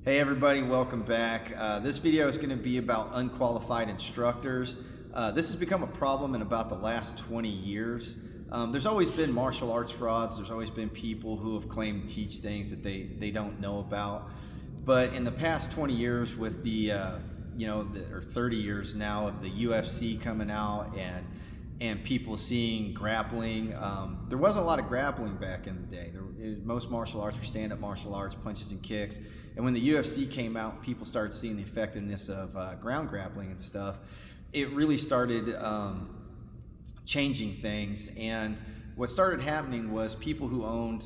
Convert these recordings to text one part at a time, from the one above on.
Hey everybody, welcome back. This video is going to be about unqualified instructors. This has become a problem in about the last 20 years. There's always been martial arts frauds. There's always been people who have claimed to teach things that they don't know about. But in the past 20 years with or 30 years now of the UFC coming out and people seeing grappling, there wasn't a lot of grappling back in the day. Most martial arts were stand-up martial arts, punches and kicks. And when the UFC came out, people started seeing the effectiveness of ground grappling and stuff. It really started changing things. And what started happening was people who owned,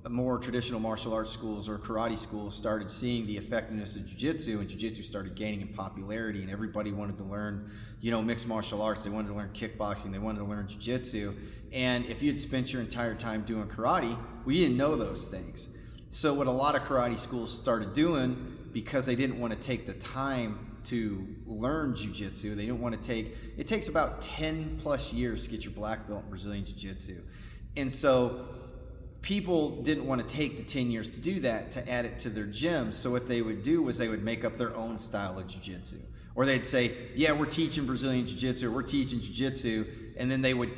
more traditional martial arts schools or karate schools started seeing the effectiveness of jiu-jitsu, and jiu-jitsu started gaining in popularity, and everybody wanted to learn, mixed martial arts. They wanted to learn kickboxing. They wanted to learn jiu-jitsu. And if you had spent your entire time doing karate, you didn't know those things. So what a lot of karate schools started doing, because they didn't want to take the time to learn jiu-jitsu, it takes about 10 plus years to get your black belt in Brazilian jiu-jitsu. And so people didn't want to take the 10 years to do that, to add it to their gym. So what they would do was they would make up their own style of jiu-jitsu. Or they'd say, yeah, we're teaching Brazilian jiu-jitsu, or we're teaching jiu-jitsu, and then they would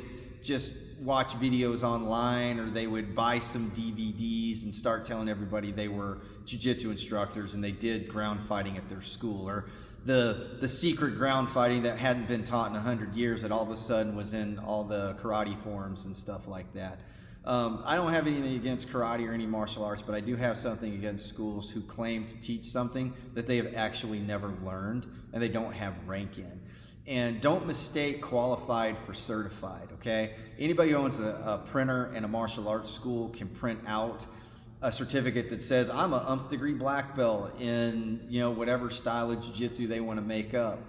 just watch videos online, or they would buy some DVDs and start telling everybody they were jiu-jitsu instructors and they did ground fighting at their school, or the secret ground fighting that hadn't been taught in 100 years that all of a sudden was in all the karate forums and stuff like that. I don't have anything against karate or any martial arts, but I do have something against schools who claim to teach something that they have actually never learned and they don't have rank in. And don't mistake qualified for certified, okay? Anybody who owns a printer and a martial arts school can print out a certificate that says, I'm a umph degree black belt in, whatever style of jiu-jitsu they want to make up.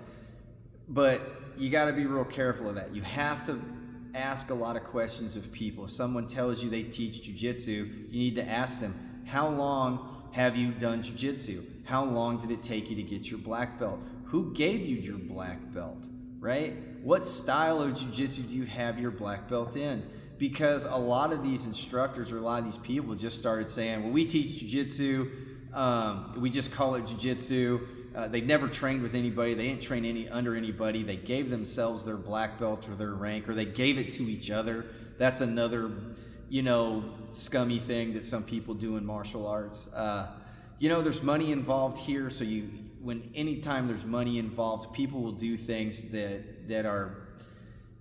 But you got to be real careful of that. You have to ask a lot of questions of people. If someone tells you they teach jiu-jitsu, you need to ask them, how long have you done jiu-jitsu? How long did it take you to get your black belt? Who gave you your black belt, right? What style of jiu-jitsu do you have your black belt in? Because a lot of these instructors or a lot of these people just started saying, well, we teach jiu-jitsu, we just call it jiu-jitsu. They never trained with anybody. They didn't train under anybody. They gave themselves their black belt or their rank, or they gave it to each other. That's another, scummy thing that some people do in martial arts. There's money involved here, so anytime there's money involved, people will do things that are,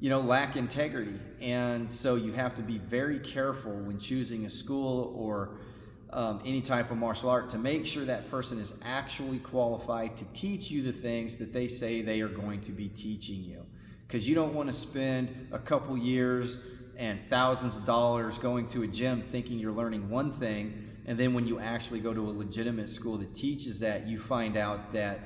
lack integrity. And so you have to be very careful when choosing a school or any type of martial art to make sure that person is actually qualified to teach you the things that they say they are going to be teaching you. Because you don't want to spend a couple years and thousands of dollars going to a gym thinking you're learning one thing, and then when you actually go to a legitimate school that teaches that, you find out that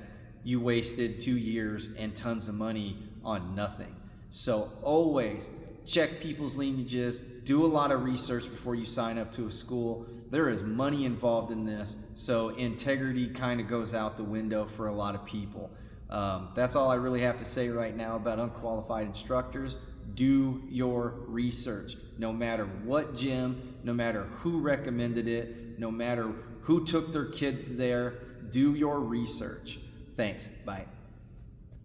you wasted 2 years and tons of money on nothing. So always check people's lineages, do a lot of research before you sign up to a school. There is money involved in this, so integrity kind of goes out the window for a lot of people. That's all I really have to say right now about unqualified instructors. Do your research. No matter what gym, no matter who recommended it, no matter who took their kids there, do your research. Thanks. Bye.